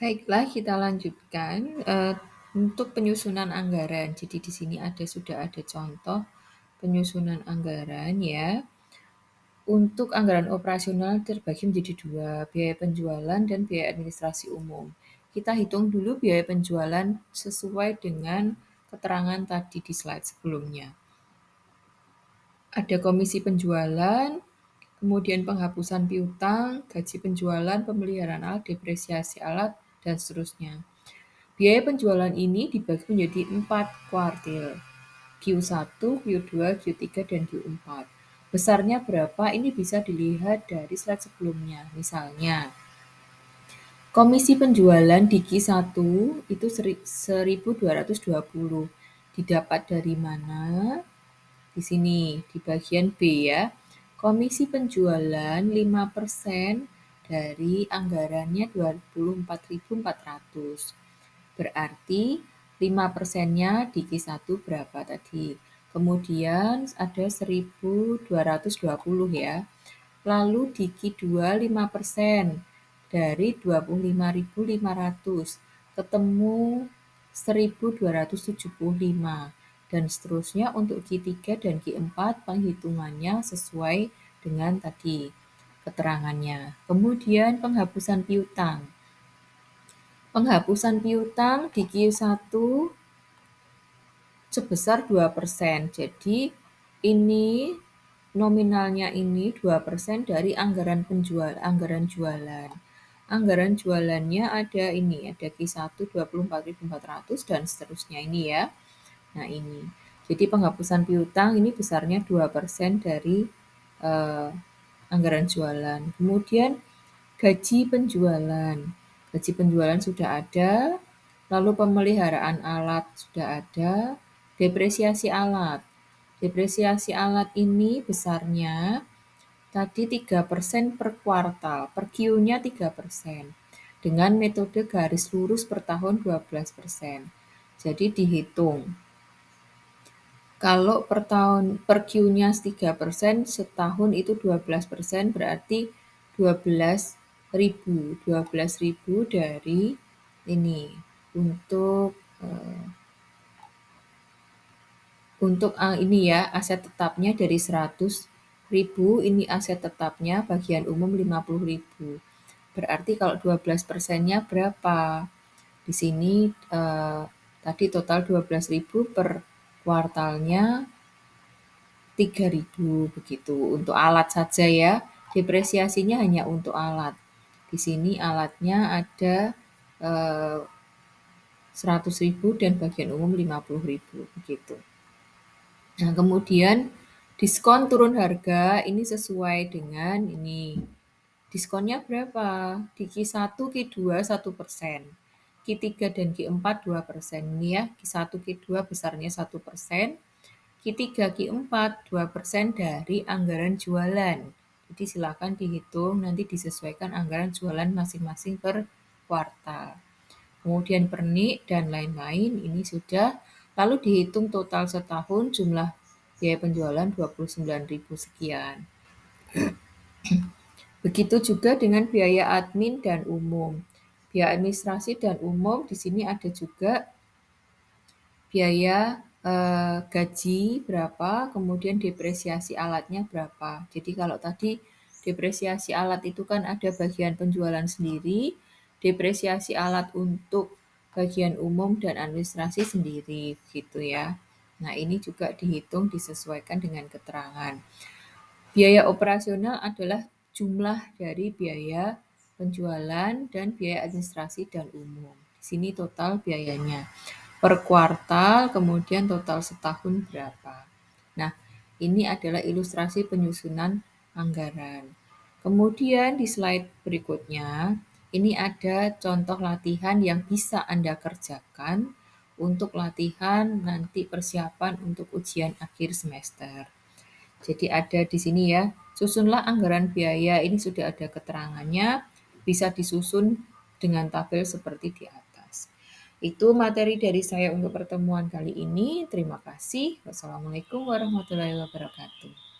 Baiklah, kita lanjutkan, untuk penyusunan anggaran. Jadi di sini sudah ada contoh penyusunan anggaran ya. Untuk anggaran operasional terbagi menjadi dua, biaya penjualan dan biaya administrasi umum. Kita hitung dulu biaya penjualan sesuai dengan keterangan tadi di slide sebelumnya. Ada komisi penjualan, kemudian penghapusan piutang, gaji penjualan, pemeliharaan alat, depresiasi alat, dan seterusnya. Biaya penjualan ini dibagi menjadi 4 kuartil, Q1, Q2, Q3, dan Q4. Besarnya berapa? Ini bisa dilihat dari slide sebelumnya. Misalnya, komisi penjualan di Q1 itu 1.220. Didapat dari mana? Di sini, di bagian B ya. Komisi penjualan 5% dari anggarannya 24.400. Berarti 5%-nya di Q1 berapa tadi? Kemudian ada 1.220 ya. Lalu di Q2 5% dari 25.500 ketemu 1.275 dan seterusnya untuk Q3 dan Q4 penghitungannya sesuai dengan tadi keterangannya. Kemudian penghapusan piutang. Penghapusan piutang di Q1 sebesar 2%. Jadi ini nominalnya ini 2% dari anggaran jualan. Anggaran jualannya ada ini, ada Q1 24.400 dan seterusnya ini ya. Nah, ini. Jadi penghapusan piutang ini besarnya 2% dari anggaran jualan. Kemudian gaji penjualan. Gaji penjualan sudah ada, lalu pemeliharaan alat sudah ada, depresiasi alat. Depresiasi alat ini besarnya tadi 3% per kuartal, per Q-nya 3%. Dengan metode garis lurus per tahun 12%. Jadi dihitung. Kalau per tahun per Q-nya 3%, setahun itu 12%, berarti 12.000 dari ini untuk ini ya aset tetapnya dari 100.000, ini aset tetapnya bagian umum 50.000. Berarti kalau 12%-nya berapa? Di sini tadi total 12.000 per kuartalnya 3.000 begitu. Untuk alat saja ya. Depresiasinya hanya untuk alat. Di sini alatnya ada 100.000 dan bagian umum 50.000 begitu. Nah, kemudian diskon turun harga ini sesuai dengan ini. Diskonnya berapa? Di Q1, Q2 1%. Q3 dan Q4 2%. Ini ya, Q1, Q2 besarnya 1%. Q3, Q4 2% dari anggaran jualan. Jadi silakan dihitung, nanti disesuaikan anggaran jualan masing-masing per kuartal. Kemudian pernik dan lain-lain ini sudah. Lalu dihitung total setahun jumlah biaya penjualan 29.000 sekian. Begitu juga dengan biaya admin dan umum. Biaya administrasi dan umum di sini ada juga biaya gaji berapa, kemudian depresiasi alatnya berapa. Jadi kalau tadi depresiasi alat itu kan ada bagian penjualan sendiri, depresiasi alat untuk bagian umum dan administrasi sendiri gitu ya. Nah, ini juga dihitung disesuaikan dengan keterangan. Biaya operasional adalah jumlah dari biaya penjualan dan biaya administrasi dan umum. Di sini total biayanya per kuartal, kemudian total setahun berapa. Nah, ini adalah ilustrasi penyusunan anggaran. Kemudian di slide berikutnya, ini ada contoh latihan yang bisa Anda kerjakan untuk latihan nanti persiapan untuk ujian akhir semester. Jadi ada di sini ya, susunlah anggaran biaya, ini sudah ada keterangannya, bisa disusun dengan tabel seperti di atas. Itu materi dari saya untuk pertemuan kali ini. Terima kasih. Wassalamualaikum warahmatullahi wabarakatuh.